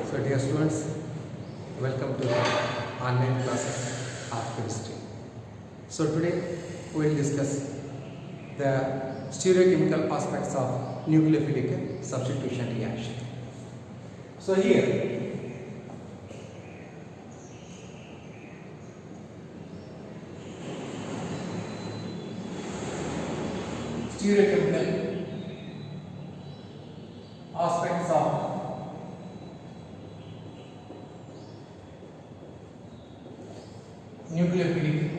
So dear students, welcome to the online classes of chemistry. So today we will discuss the stereochemical aspects of nucleophilic substitution reaction. So here stereochemical aspects of nucleophilic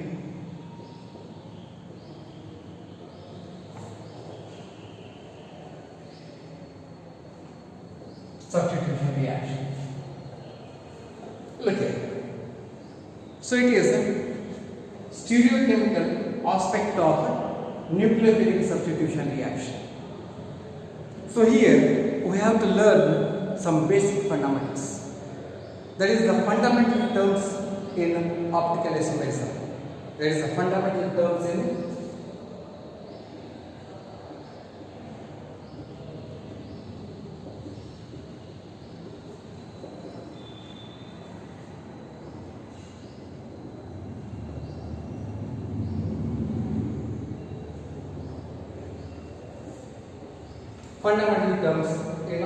substitution reaction. Look here. So it is a stereochemical aspect of nucleophilic substitution reaction. So here we have to learn some basic fundamentals. That is the fundamental terms in optical isomerism. There is a fundamental terms in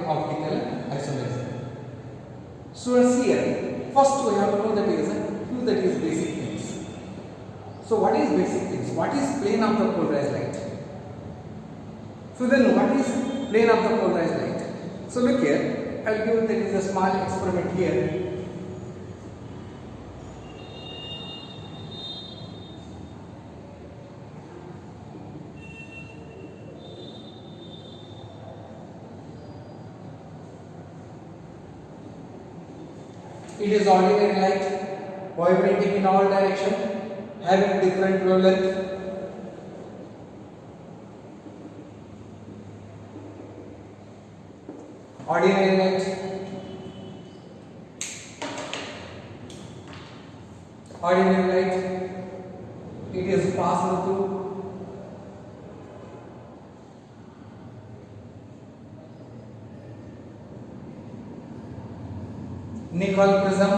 optical isomerism. So as here, first we have to know that is few that is basic things. So what is basic things? What is plane of the polarized light? So then what is plane of the polarized light? So look here, I will give there is a small experiment here. It is ordinary light vibrating in all directions, having different wavelength. Ordinary light. Ordinary light. It is passing through nickel prism.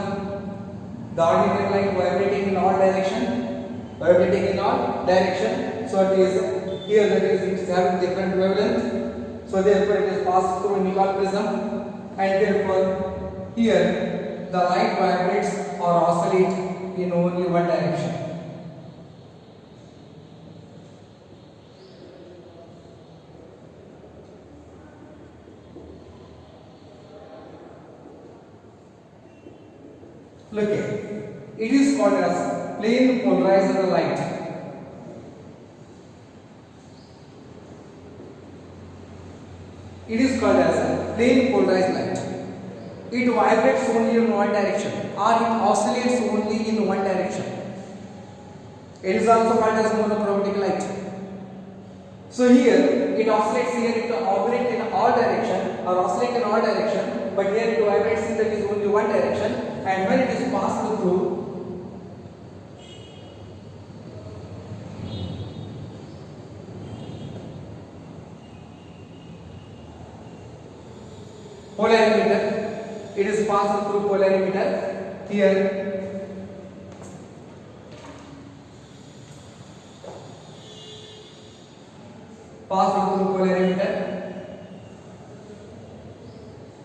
The ordinary light vibrating in all direction, So it is here that is it is having different wavelength. So therefore it is passed through nickel prism, and therefore here the light vibrates or oscillate in only one direction. Look here, it is called as plane polarized light. It is called as plane polarized light. It vibrates only in one direction or it oscillates only in one direction. It is also called as monochromatic light. So here it oscillates, here it operates in all direction or oscillate in all direction, but here it vibrates in that is only one direction, and when it is passed through polarimeter, it is passed through polarimeter. Here passed through polarimeter.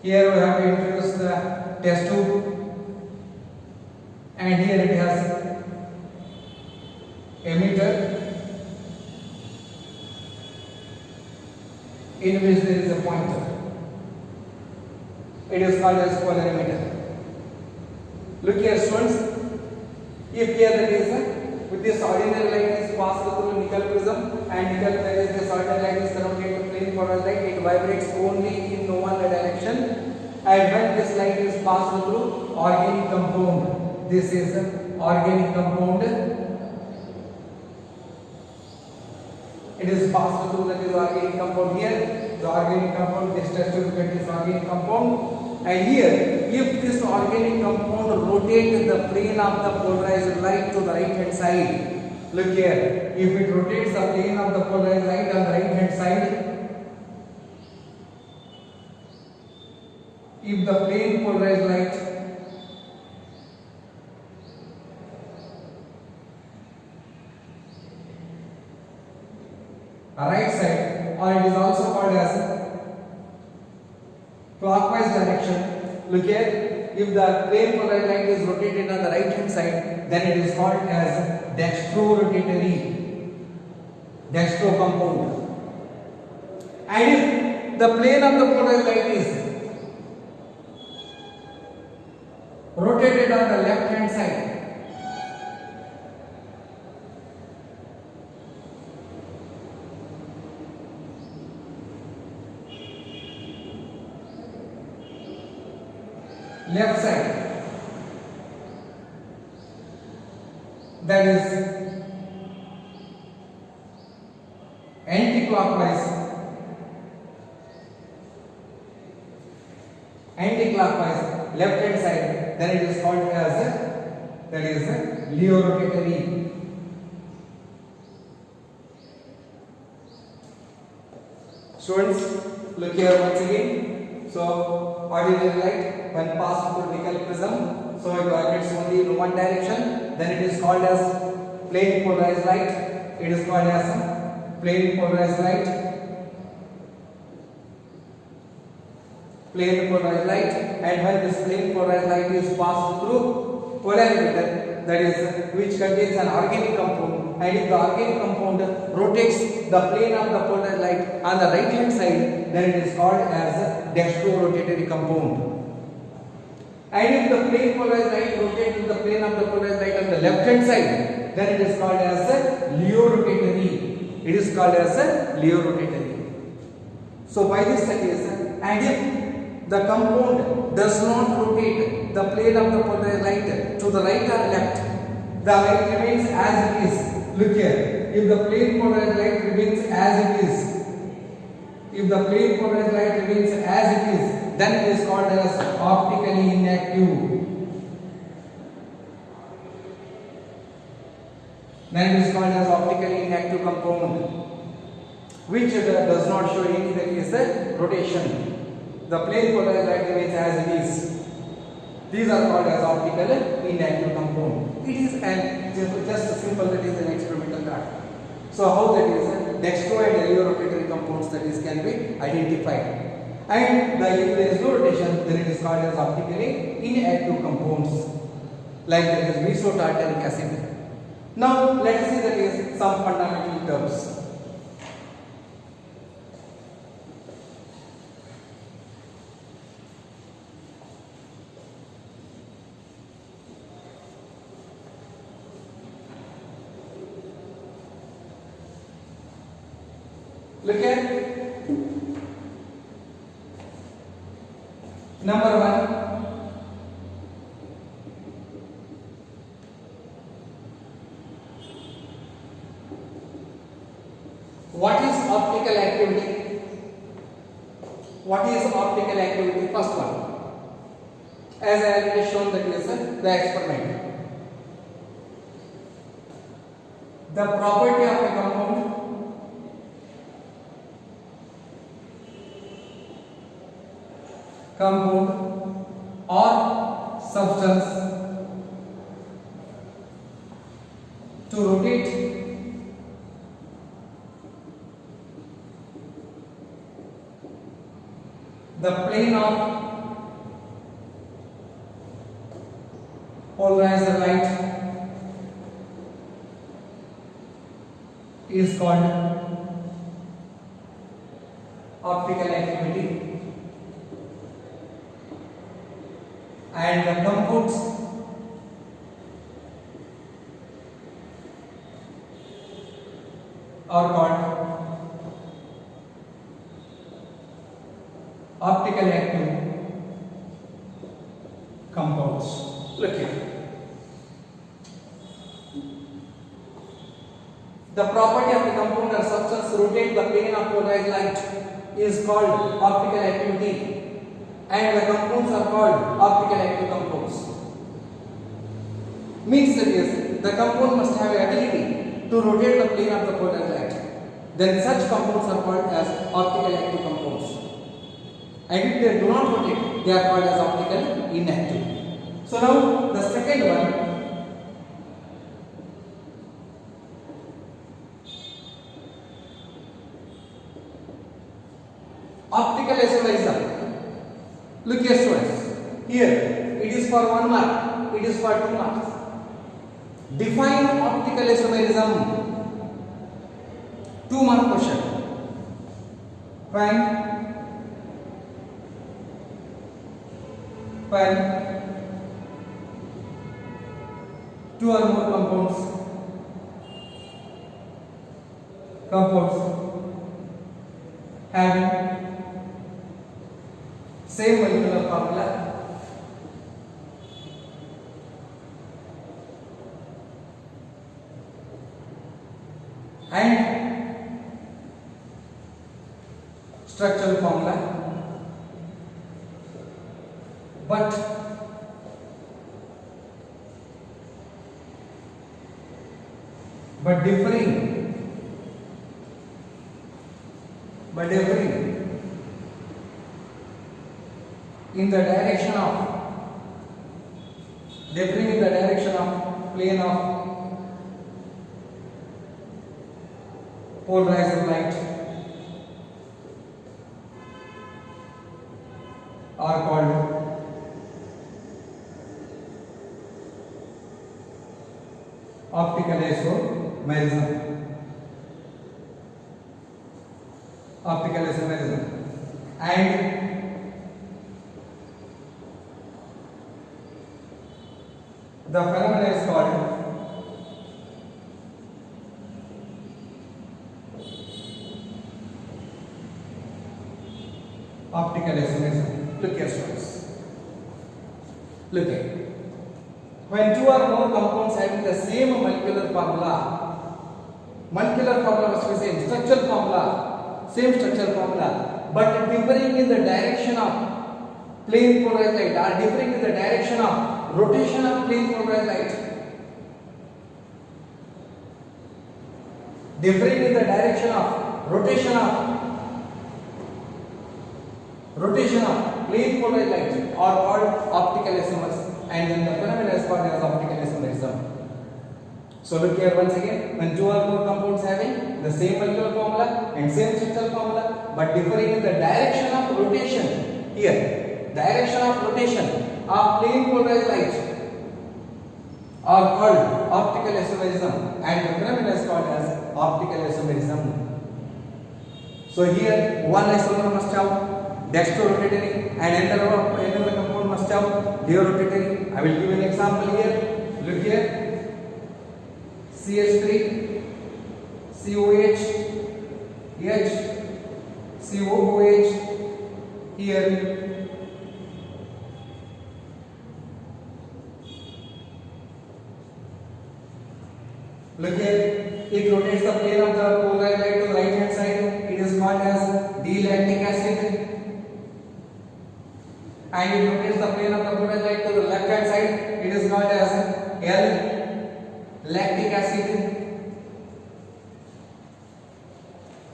Here we have to introduce the test tube, and here it has emitter in which there is a pointer. It is called as polarimeter. Look here students, if here that is with this ordinary light is passed through nickel prism, and nickel there is this ordinary light is surrounded with plane polarized light, it vibrates only in one direction, and when this light is passed through organic compound, this is organic compound, it is passed through, that is organic compound. Here the organic compound, this test tube is organic compound. And here, if this organic compound rotates the plane of the polarized light to the right hand side, look here, if it rotates the plane of the polarized light on the right hand side, if the plane polarized light right side, or it is also called as clockwise direction. Look here, if the plane polarized light is rotated on the right hand side, then it is called as dextro compound. And if the plane of the polarized light is rotated on the left hand side, left side, that is anti-clockwise, left hand side, then it is called as Leo rotatory. Students, look here once again. So ordinary light when passed through nickel prism, so it vibrates only in one direction, then it is called as plane polarized light. It is called as plane polarized light. Plane polarized light, and when this plane polarized light is passed through polarimeter, that is which contains an organic compound, and if the organic compound rotates the plane of the polarized light on the right hand side, then it is called as dextro-rotatory compound. And if the plane polarized light rotates in the plane of the polarized light on the left hand side, then it is called as Leo rotatory. It is called as Leo rotatory. So by this that is, and if the compound does not rotate the plane of the polarized light to the right or left, the light remains as it is. Look here, if the plane polarized light remains as it is, then it is called as optically inactive. Compound, which does not show any rotation. The plane polarized light remains as it is. These are called as optical inactive compound. It is just a simple, that is an experimental data. So how that is dextro and Leo rotatory compounds that is can be identified. And if there is no rotation, then it is called as optically inactive compounds, like that is mesotartaric acid. Now let us see that is some fundamental terms. Look at number 1. What is optical activity? First one, as I already shown that is the experiment. The property of a compound or substance to rotate the plane of polarized light is called optical activity. And the compounds are called optical active compounds. Look here. The property of the compound or substance rotate the plane of polarized light is called optical activity. And the compounds are called optical active compounds. Means that is, the compound must have ability to rotate the plane of the polarized light. Then such compounds are called as optical active compounds. and if they do not rotate, they are called as optically inactive. So now the second one, optical isomerism. Look here students, here it is for 1 mark, it is for 2 marks. Define optical isomerism. 2 mark question. When two or more compounds having same molecular formula and structural formula, but differing in the direction of plane of polarized light are called optical isomerism. And the phenomenon is called optical isomerism. Look here students, look here. When two or more compounds having the same molecular formula must be same, structural formula, but differing in the direction of plane polarized light, or differing in the direction of rotation of plane polarized light, differing in the direction of rotation of plane polarized light are called optical isomers, and then the phenomenon is called as optical isomerism. So look here once again, when two or more compounds having the same molecular formula and same structural formula but differing in the direction of rotation, here direction of rotation of plane polarized light are called optical isomerism, and the phenomenon is called as optical isomerism. So here one isomer must have dextrorotatory and another compound must have deorotatory. I will give an example here. Look here, CH3, COH, H, COOH, here look here, it rotates the plane of the polarized light to the right hand side, it is called as D-lactic acid, and it rotates the plane of the polarized light to the left hand side, it is called as L-lactic acid.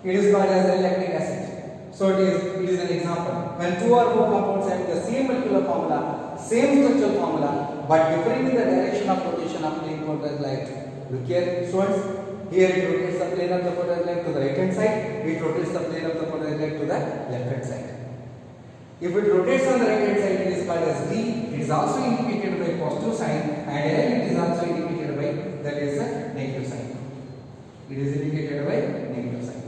It is called as L-lactic acid. So it is an example. When two or more compounds have the same molecular formula, same structural formula, but differing in the direction of rotation of plane polarized light. Look here, students. Here it rotates the plane of the polarized light to the right hand side. It rotates the plane of the polarized light to the left hand side. If it rotates on the right hand side, it is called as D. It is also indicated by positive sign, and L it is also indicated by, that is a negative sign. It is indicated by negative sign.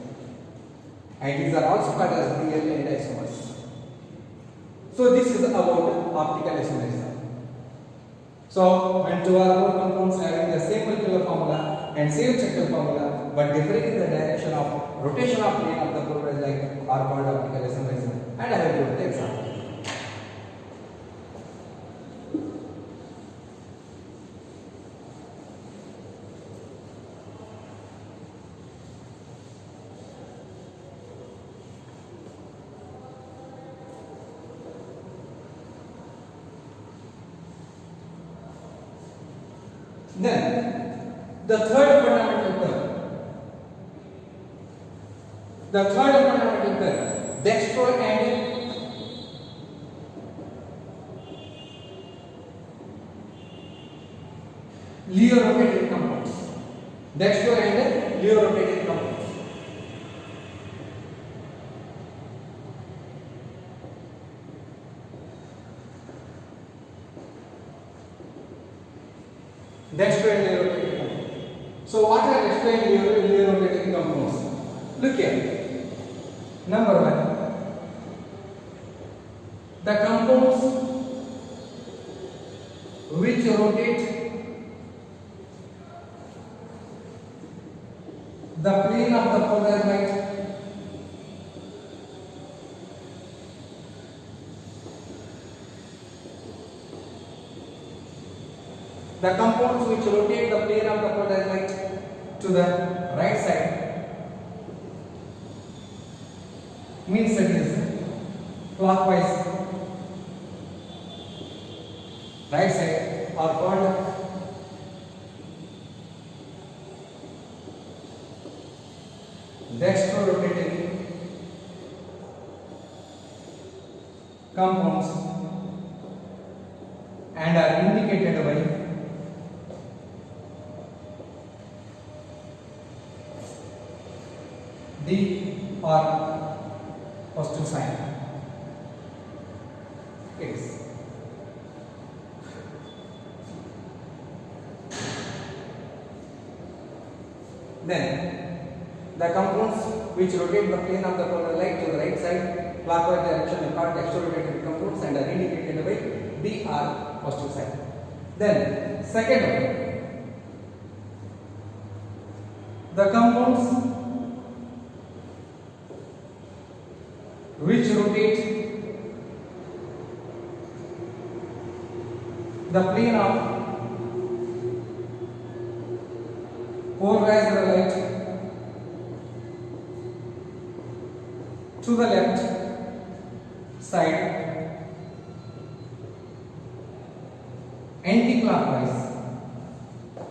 And these are also called as real and isomers. So this is about optical isomerism. So when two or more compounds having the same molecular formula and same structural formula but differing in the direction of rotation of plane of the polarized light are called optical isomerism. And I will give the example. Then the third fundamental term, dextro and Leo rotating compounds. Dextro and Leo rotating compounds. Dextro and Leo rotating compounds. So what are dextro and Leo rotating compounds? Look here. Number 1. The compounds which rotate the plane of the polarized light the compounds which rotate the plane of the polarized light to the right side means that is clockwise right side are called dextro-rotating compounds and are indicated by D or positive sign. Yes. Then the compounds which rotate the plane of the polar light to the right side clockwise direction are called dextro-rotating compounds and are indicated by D or positive sign. Then second one, the compounds which rotate the plane of polarized light to the left side anti-clockwise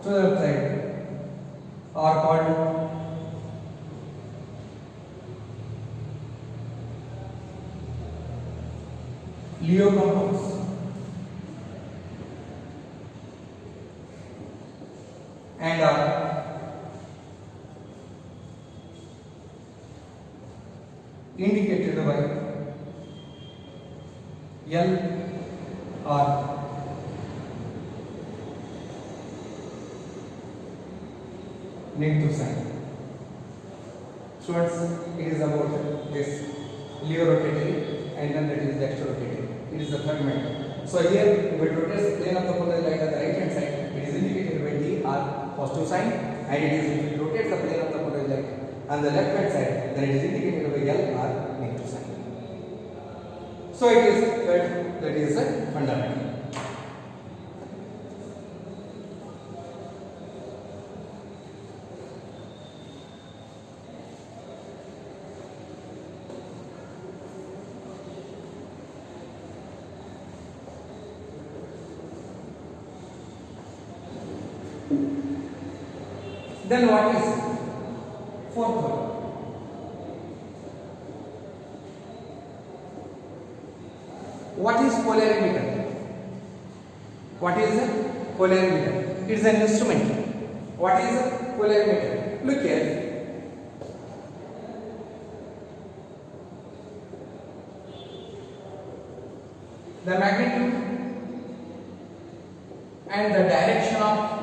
to the left side are called Leo compounds. And are indicated by L or negative sign. Students, it is about this Leo rotating and then that is dextro-rotating. It is the third method. So here we will rotate the plane of the polarized light on the right hand side. It is indicated by D or positive sign, and it is if it rotates the plane of the polarized light on the left hand side, then it is indicated by L or negative sign. So it is that is the fundamental. Then what is fourth one? What is polarimeter? What is a polarimeter? It is an instrument. What is a polarimeter? Look here. The magnitude and the direction of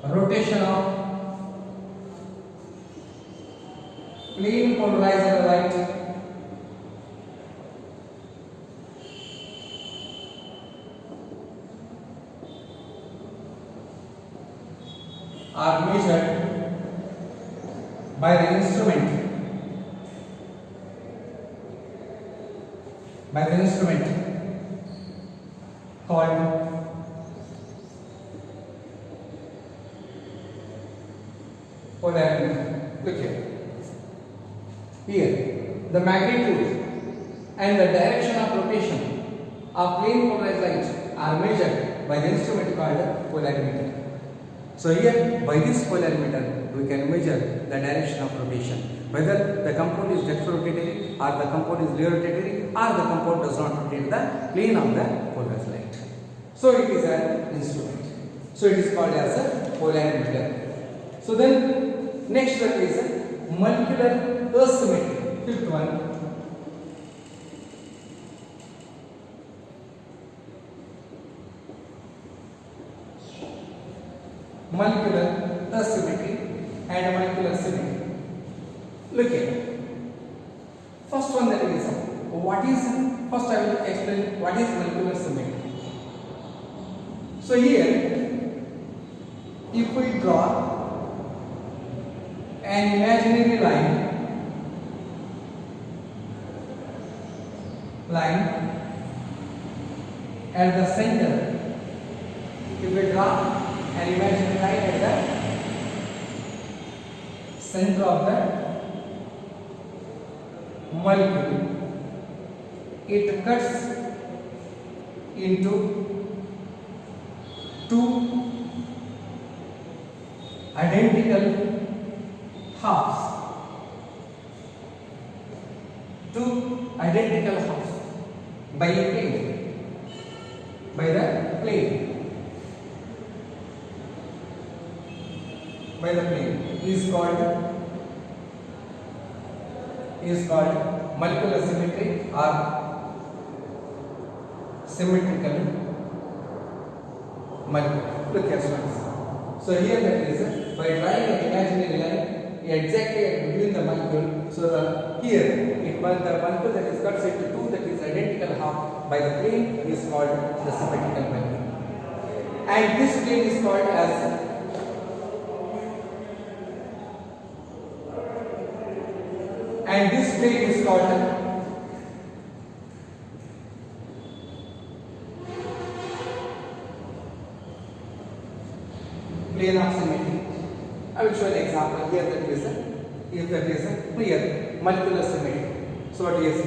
rotation of plane polarized light are measured by the instrument called polarimeter. Look here. Here, the magnitude and the direction of rotation of plane polarized light are measured by the instrument called polarimeter. So here, by this polarimeter, we can measure the direction of rotation, whether the compound is dextro-rotatory or the compound is Leo-rotatory or the compound does not rotate the plane of the polarized light. So it is an instrument. So it is called as a polarimeter. So then next one is a molecular asymmetry. Fifth one. Molecular asymmetry and molecular symmetry. Look here. First one, that is what is, first I will explain what is molecular symmetry. So here, if we draw an imaginary line at the center, if we draw an imaginary line at the center of the molecule, it cuts into two identical halves. Two identical halves by a plane. By the plane. By the plane is called molecular symmetry or symmetrical molecule. Look here, students. So here that is by drawing an imaginary line exactly between the molecule. So here the molecule that is cut into two, that is identical half by the plane, is called the symmetrical molecule. And this plane is called as plane of symmetry. I will show an example here. That is if that is clear molecular symmetry. So what is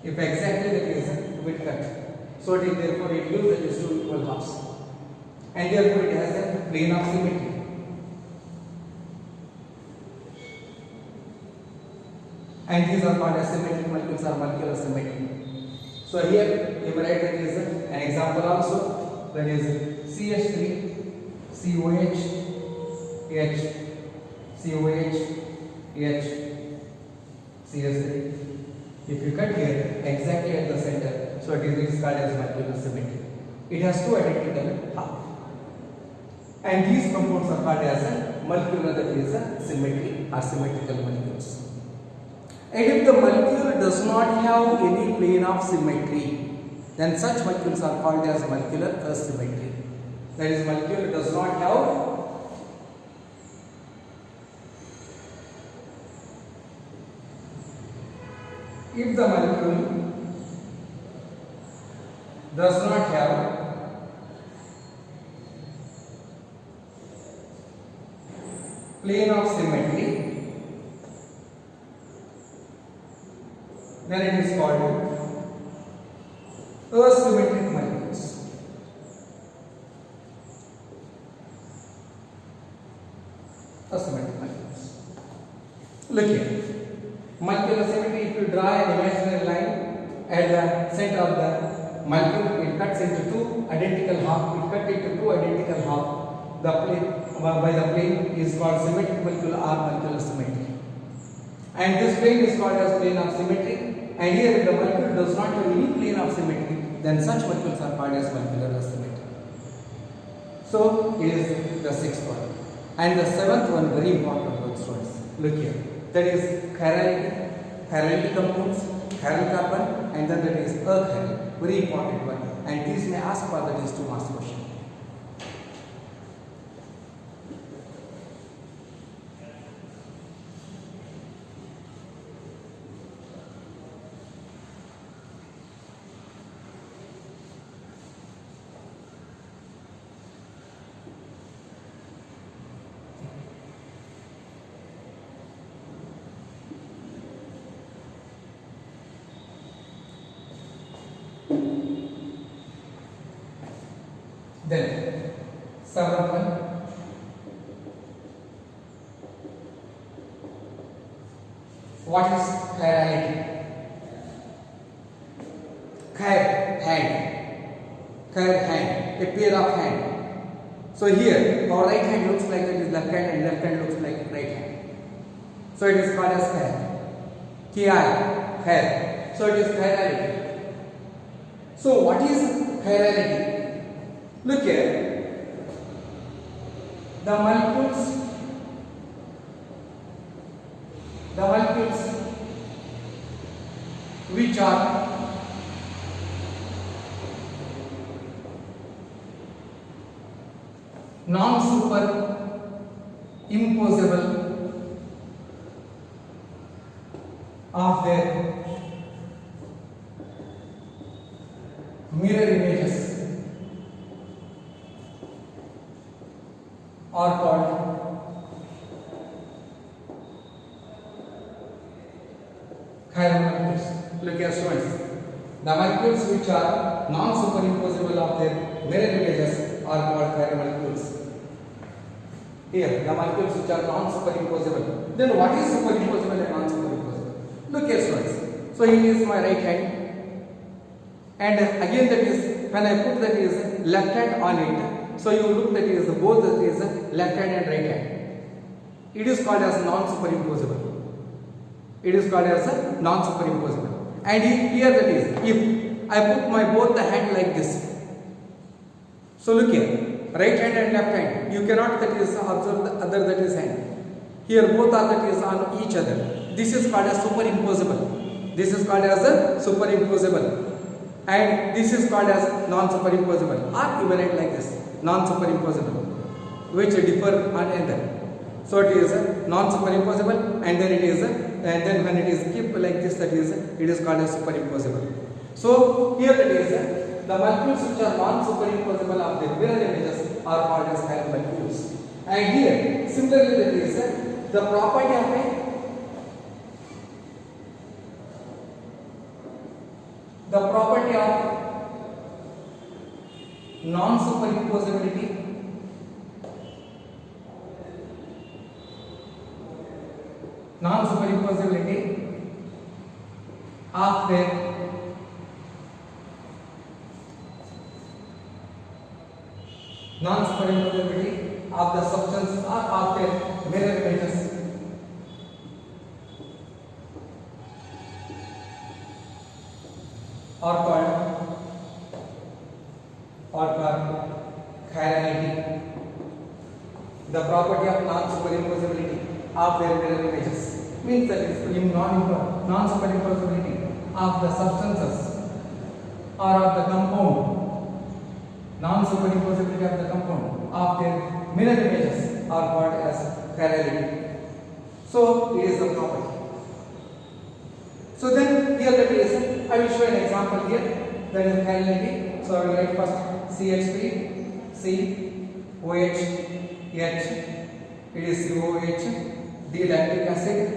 if exactly that is bit cut. So it is therefore it gives that is two equal halves, and therefore it has a plane of symmetry. And these are called as symmetric molecules or molecular symmetry. So here you will write that is an example also, that is CH3, COH, H, COH, H, CH3. If you cut here exactly at the center, so it is called as molecular symmetry. It has two identical halves. And these compounds are called as a molecular, that is a symmetry or symmetrical molecules. And if the molecule does not have any plane of symmetry, then such molecules are called as molecular asymmetry. That is, molecule does not have if the molecule does not have plane of symmetry, then it is called asymmetric molecules. Asymmetric molecules. Look here. Molecular symmetry, if you draw an imaginary line at the center of the molecule, it cuts into two identical halves. It cuts into two identical halves. The plane by the plane is called symmetric molecule or molecular symmetry. And this plane is called as plane of symmetry. And here if the molecule does not have any plane of symmetry, then such molecules are called as molecular asymmetry. So it is the sixth one. And the seventh one, very important one, students. Look here. That is chirality compounds, chiral carbon, and then that is achiral. Very important one. And these may ask for that is 2 marks question. Then, seventh one, What is chirality? Chir, hand. Chir, hand. A pair of hand. So here, our right hand looks like that is left hand and left hand looks like right hand. So it is called as chir. Chir. So it is chirality. So what is chirality? Look here. The molecules which are non-superimposable of their mirror images are called chiral molecules. Look here, students. The molecules which are non-superimposable of their mirror images are called chiral molecules. Here, the molecules which are non-superimposable. Then what is superimposable and non-superimposable? Look here, students. So here is my right hand, and again that is when I put that is left hand on it. So you look that is both that is left hand and right hand. It is called as non-superimposable. It is called as non-superimposable. And here that is, if I put my both the hand like this. So look here, right hand and left hand. You cannot that is observe the other that is hand. Here both are that is on each other. This is called as superimposable. This is called as superimposable. And this is called as non-superimposable or equivalent like this, non-superimposable, which differ on another. So it is non-superimposable, and then it is, and then when it is kept like this, that is, it is called as superimposable. So here it is, the molecules which are non-superimposable of the mirror images are called as chiral molecules. And here, similarly, that is the property of non-superimposability of their the substance or of their mirror images are called chirality. The property of non-superimposability of their mirror images means that is non-superimposability of the substances or of the compound, non-superimposability of the compound of their mirror images are called as chirality. So it is the property. So then here that is, I will show an example here. That is chirality. So I will write first CH3, C, OH, H. It is COH, D lactic acid.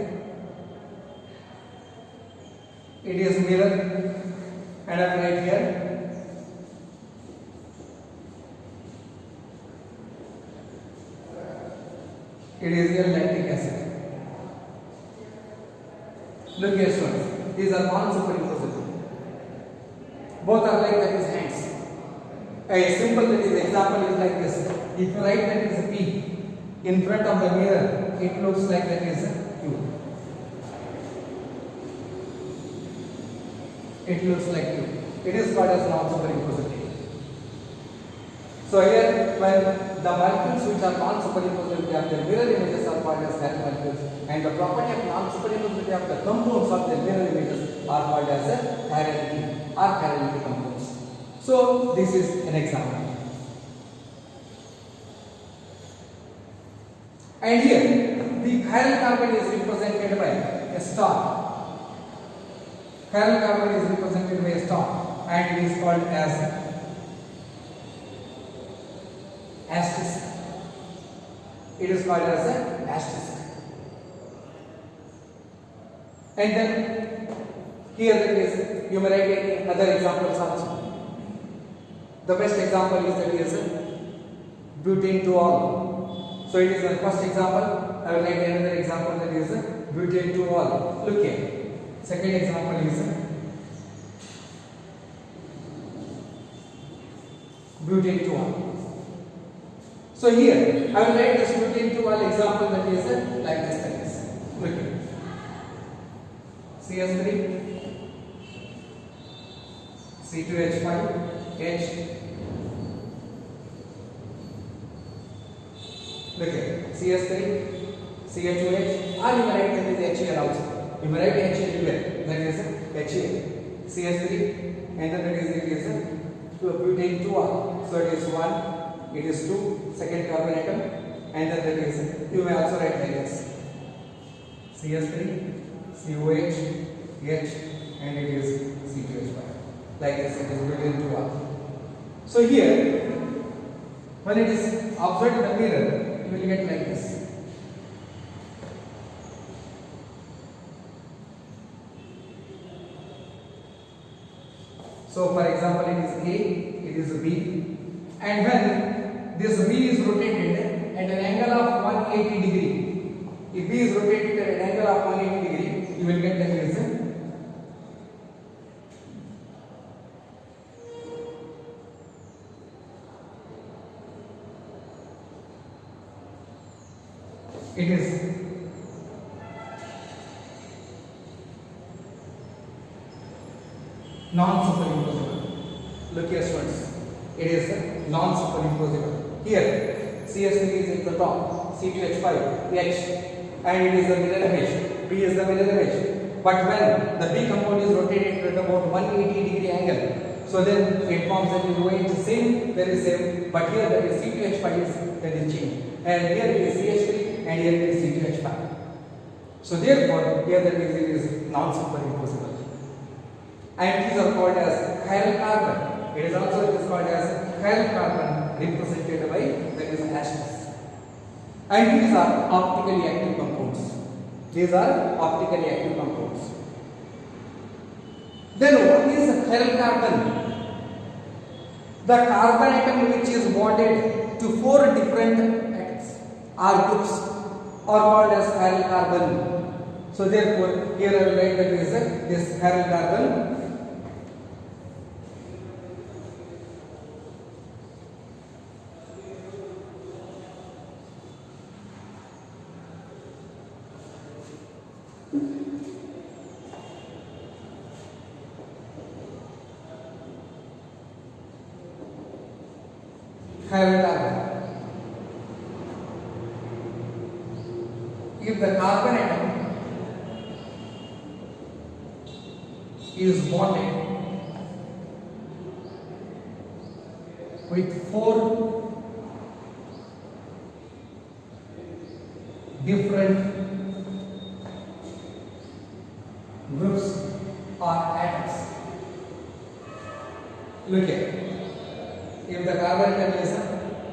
It is mirror, and I will write here it is here lactic acid. Look here, students. These are non-superimposable. Both are like that is hands. A simple that is example is like this. If you write that is a P in front of the mirror, it looks like that is a Q. It looks like Q. It is called as non-superimposability. So here, when the molecules which are non-superimposability of their mirror images are called as chiral molecules, and the property of non-superimposability of the compounds of their mirror images are called as chirality or chirality compounds. So this is an example. And here, the chiral carbon is represented by a star. Chiral carbon is represented by a star, and it is called as asterisk. It is called as an asterisk. And then here that is, you may write any other examples also. The best example is that is butane 2-ol. So it is the first example. I will write another example that is butane to all. Look here. Second example is butane to all. So here I will write this butane to all example that is like this like this. Look here. CS3, C2H5, H. Look here. CS3, CH2H, or you may write that is H here also. You may write H everywhere. That is H here. CS3, and then that is butane 2R. So it is 1, it is 2, second carbon atom, and then that is, you may also write like this. CS3, COH, H, and it is C2H5. Like this, it is butane 2R. So here, when it is observed in the mirror, you will get like this. So for example, it is A, it is B, and when this B is rotated at an angle of 180 degree, if B is rotated at an angle of 180 degree, you will get the result. It is non-superimposable. Look here, students. It is non-superimposable. Here, CS3 is at the top, C2H5, H, and it is the mirror image. B is the mirror image. But when the B compound is rotated at about 180 degree angle, so then it forms that is OH same, very same. But here that is C2H5 is that is changed, and here it is CH3, and here it is C2H5. So therefore, here that is non-superimposable. And these are called as chiral carbon. It is also called as chiral carbon, represented by that is ashes. And these are optically active compounds. These are optically active compounds. Then what is a chiral carbon? The carbon atom which is bonded to 4 different atoms or groups are called as chiral carbon. So therefore, here I will write that is this chiral carbon. Chiral carbon. If the carbon atom is bonded with 4 different groups or atoms. Look here. If the carbon atom is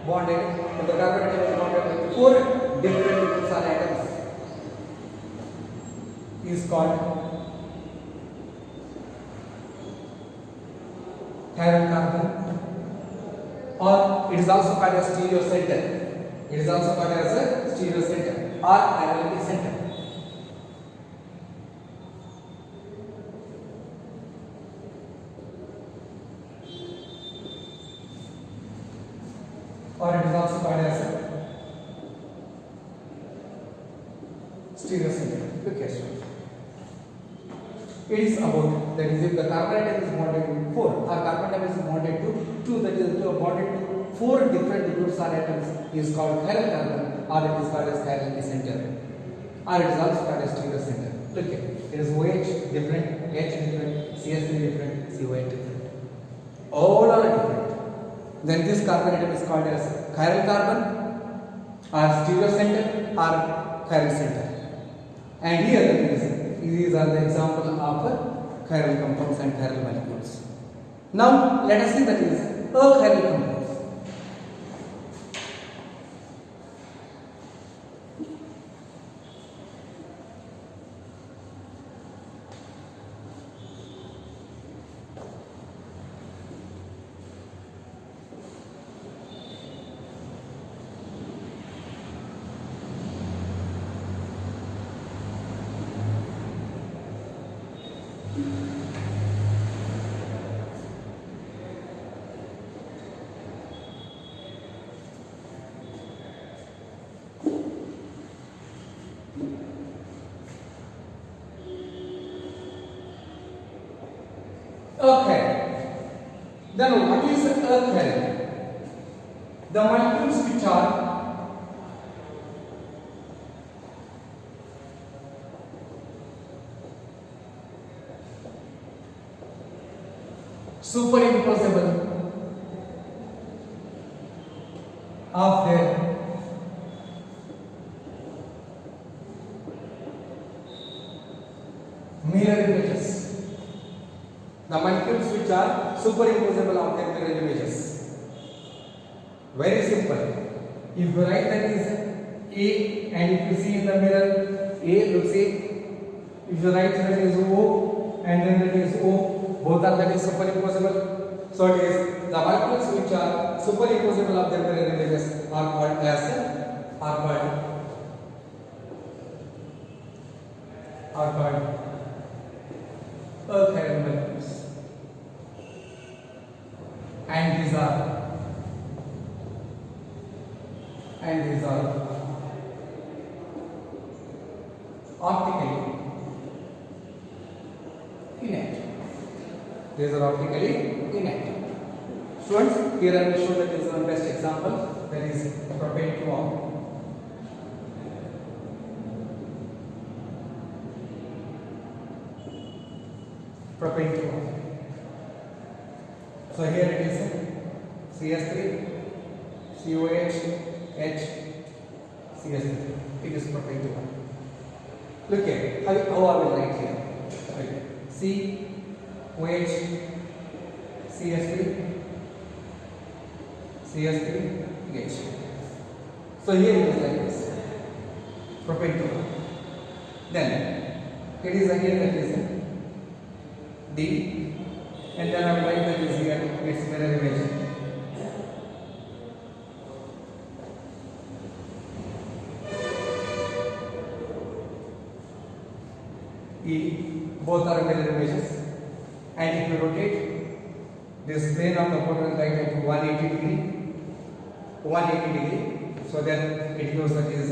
bonded, if the carbon atom is bonded with 4 different groups or atoms, is called chiral carbon, or it is also called as stereocenter. It is also called as a stereocenter or chirality center. Or it is also called as a stereocenter. Look here. It is about, that is, if the carbon atom is bonded to 4, or carbon atom is bonded to 2, that is bonded to 4 different groups or atoms, is called chiral carbon, or it is called as chirality center, or it is also called as stereocenter. Look here. It is OH different, H different, CS3 different, COH different. All are different. Then this carbon atom is called as chiral carbon, or stereocenter, or chiral center. And here these are the example of chiral compounds and chiral molecules. Now let us see that is achiral compounds. alkyl. Then what is alkyl? The molecules which are superimposable of their mirror images. The molecules which are superimposable of their mirror images. Very simple. If you write that is A and if you see in the mirror A looks A. If you write that is O and then that is O, both are that is superimposable. So it is the molecules which are superimposable of their mirror images are called alkyl molecules. And these are optically inactive. These are optically inactive. Students, here I will show that this is the best example, that is propane 2-ol. Propane 2-ol. So here it is CS3, COH, H, CS3. It is propane 2-ol. Look here, how I will write here. Okay. C, OH, CS3, CS3, H. So here it is like this. Propane 2-ol. Then it is again that is D, and then I will write that is here its mirror image. E, both are mirror images, and if you rotate this plane of the photon light at 180 degree, so then it gives that is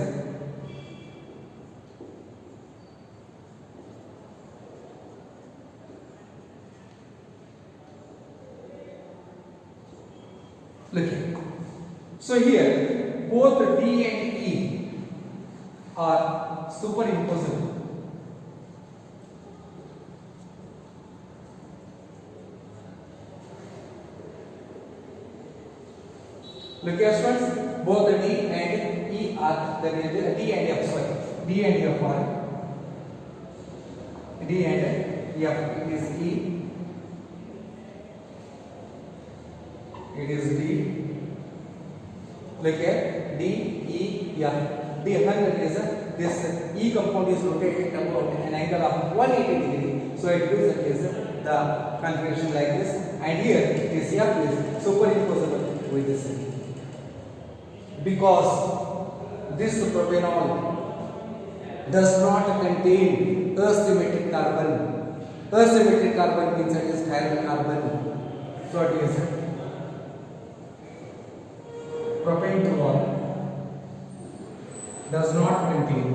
look here. So here both D and E are superimposable. Look here, students. Both the D and E are the D and F. Sorry, D and F are D and F. It is E. It is D. Look here, D, E, F. D F is this E compound is rotated about an angle of 180 degree. So it gives is the configuration like this. And here this F is superimposable with this E. Because this propanol does not contain asymmetric carbon. Asymmetric carbon means it is chiral carbon. So it is propane 2-ol does not contain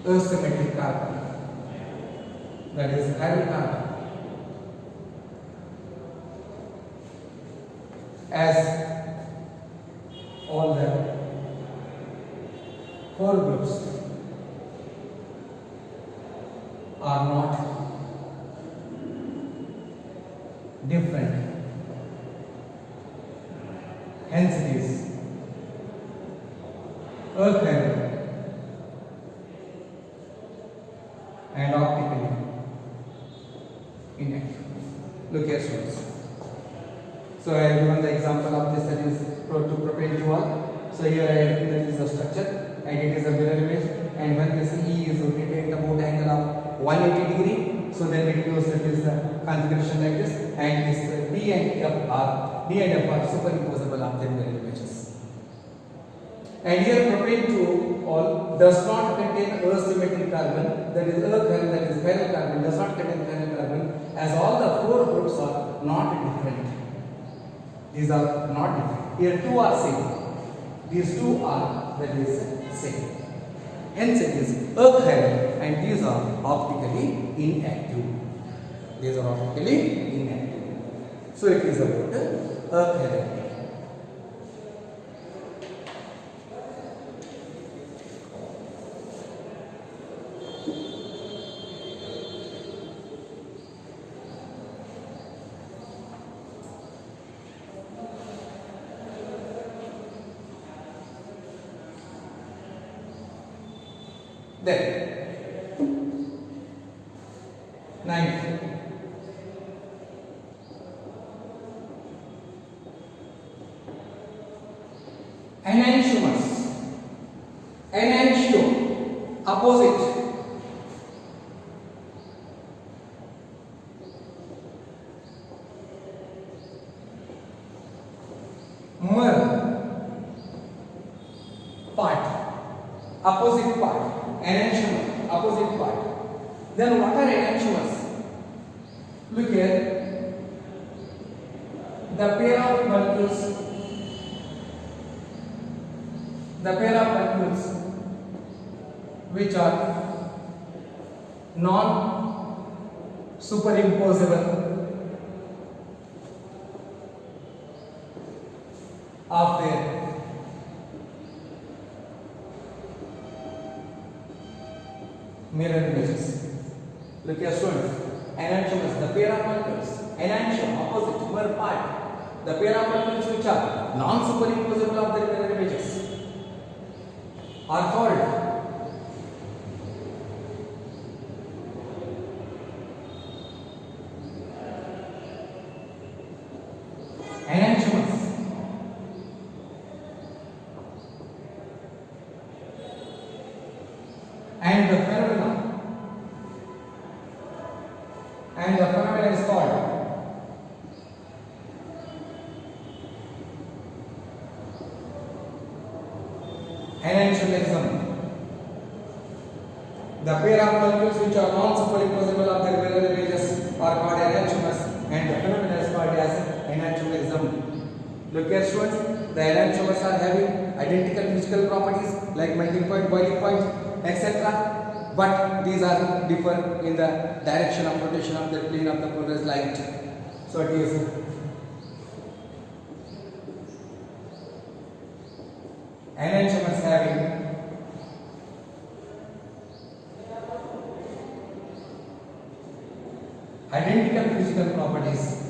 asymmetric carbon, that is chiral carbon. As all the four groups are not different, hence it is alkyl and optically inactive. Look here, students. So I have given the example of this, that is to propane 2-ol. So here I have given that is the structure and it is a mirror image, and when this E is rotated about angle of 180 degree, so then it gives that is the configuration like this, and this D and F are superimposable of their mirror images. And here propane 2-ol does not contain asymmetric carbon, that is alkyl, that is chiral carbon, does not contain chiral carbon, as all the four groups are not different. These are not different. Here two are same. These two are that is same. Hence it is achiral and these are optically inactive. These are optically inactive. So it is about achiral. Then, ninth, enantiomers. Enantio, opposite. Mer, part, opposite part. Enantiomer, opposite part. Then what are enantiomers? Look here. The pair of molecules which are non-superimposable of their mirror images. Look here, students. Enantiomers, the pair of molecules. Enantium, opposite, mer, part. The pair of molecules which are non-superimposable of their mirror images are called enantiomers. And the phenomenon is called enantiomerism. The pair of molecules which are non-superimposable of their mirror images are called enantiomers, and the phenomenon is called as enantiomerism. Look here, students. The enantiomers are having identical physical properties like melting point, boiling point, etc. But these are differ in the direction of rotation of the plane of the polarized light. So it is enantiomers having identical physical properties.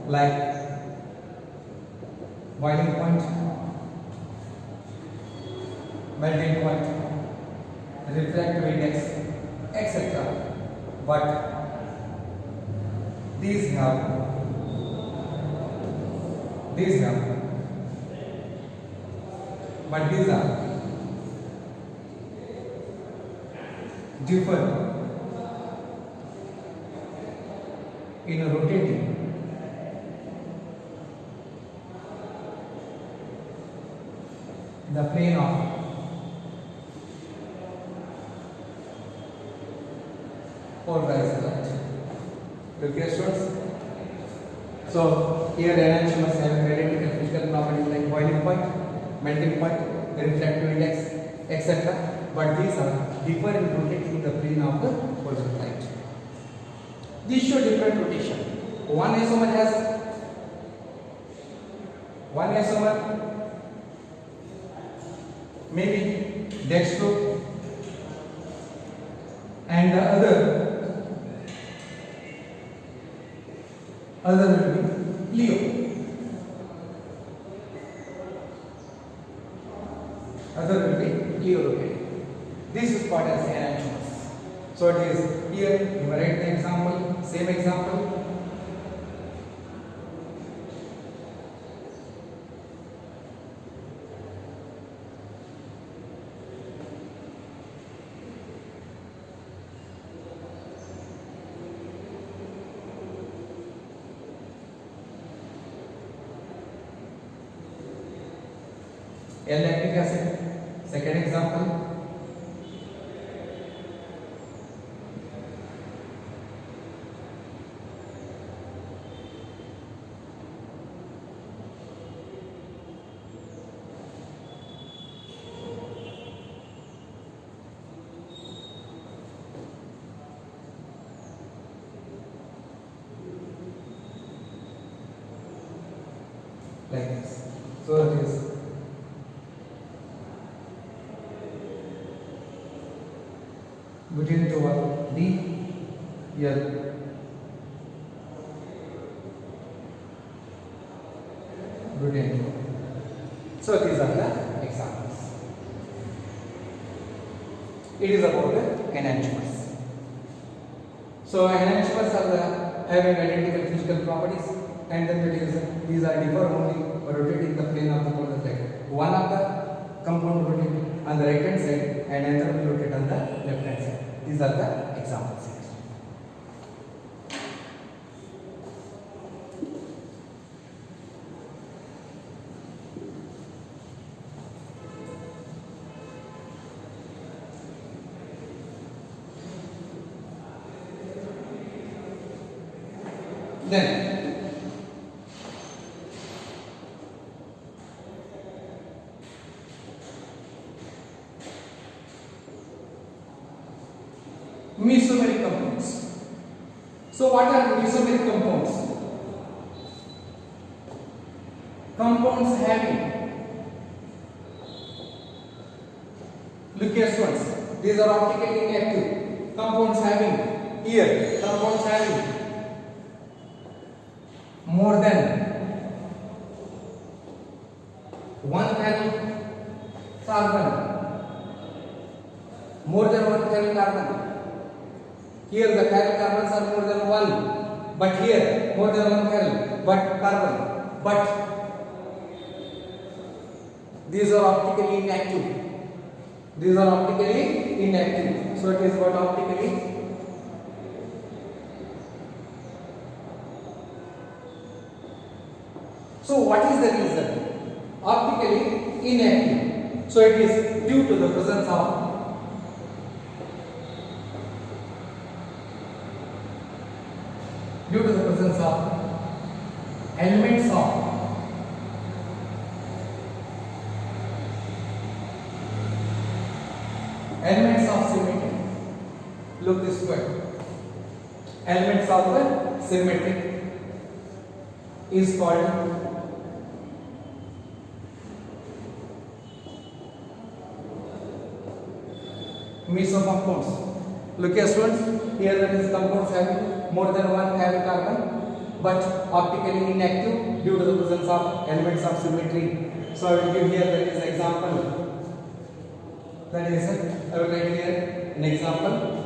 Like boiling point, melting point, refractive index, etc. But these have but these are differ in a rotating the plane of polarized light. Look here, students. So here enantiomers having identical physical properties like boiling point, melting point, refractive index, etc. But these are differ in rotating the plane of the polarized light. These show different rotation. One isomer maybe dextro and the other will be Leo. Other will be Leo rotating. This is called as enantiomers. So it is here, you write the example, same example. L-lactic acid, second example. like this. So that is between two are D, L. Between two. So these are the examples. It is about the enantiomers. So enantiomers are the having identical physical properties, and then it is these are differ only rotating the plane of the polar side. One of the compound rotating on the right hand side and another will rotate on the left hand side. These are the examples. Then mesomeric compounds. So what are mesomeric compounds? Compounds having, look here students, these are optically inactive. Compounds having, here compounds having more than one chiral carbon, more than one chiral carbon. Here the chiral carbons are more than one, but here more than one chiral, but carbon, but these are optically inactive. These are optically inactive. So it is what optically. So what is the reason? Optically inactive. So it is due to the presence of elements of symmetry. Look this way. Elements of the symmetry is called mesocompounds. Look here students, here that is compounds having more than one chiral carbon but optically inactive due to the presence of elements of symmetry. So I will give here that is example. That is, I will write here an example.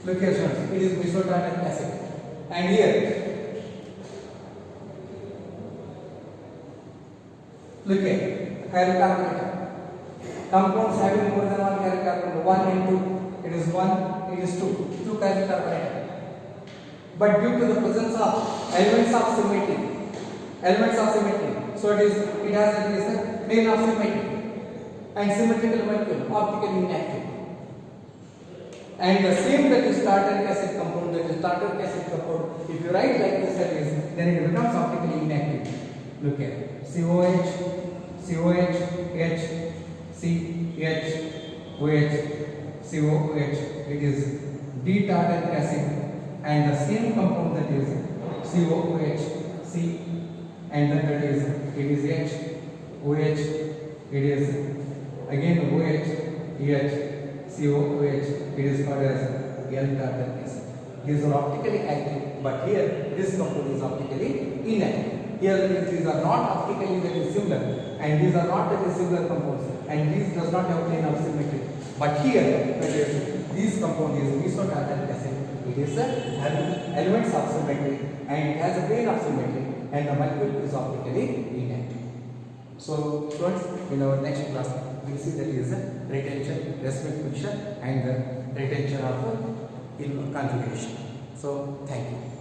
Look here, friends. It is mesotartaric acid, and here, look here, chiral carbon. Compounds having more than one chiral carbon, 1 and 2. It is 1, it is 2 chiral carbon. But due to the presence of elements of symmetry, so it has a plane of symmetry and symmetrical molecule, optically inactive. And the same that is tartaric acid compound, if you write like this, then it becomes optically inactive. Look here, COH, H, CH, OH, COOH. It is D-tartaric acid, and the same compound that is COOH, C, and then that is H, OH. It is again OH, EH. COOH, it is called as L-tartaric acid. These are optically active, but here this compound is optically inactive. Here these are not optically very similar, and these are not very similar compounds, and these does not have plane of symmetry. But here, that is, this compound is mesotartaric acid. It is having elements of symmetry, and it has a plane of symmetry, and the molecule is optically inactive. So, students, in our next class, we will see that is retention, racemic fixation, and the retention of in configuration. So, thank you.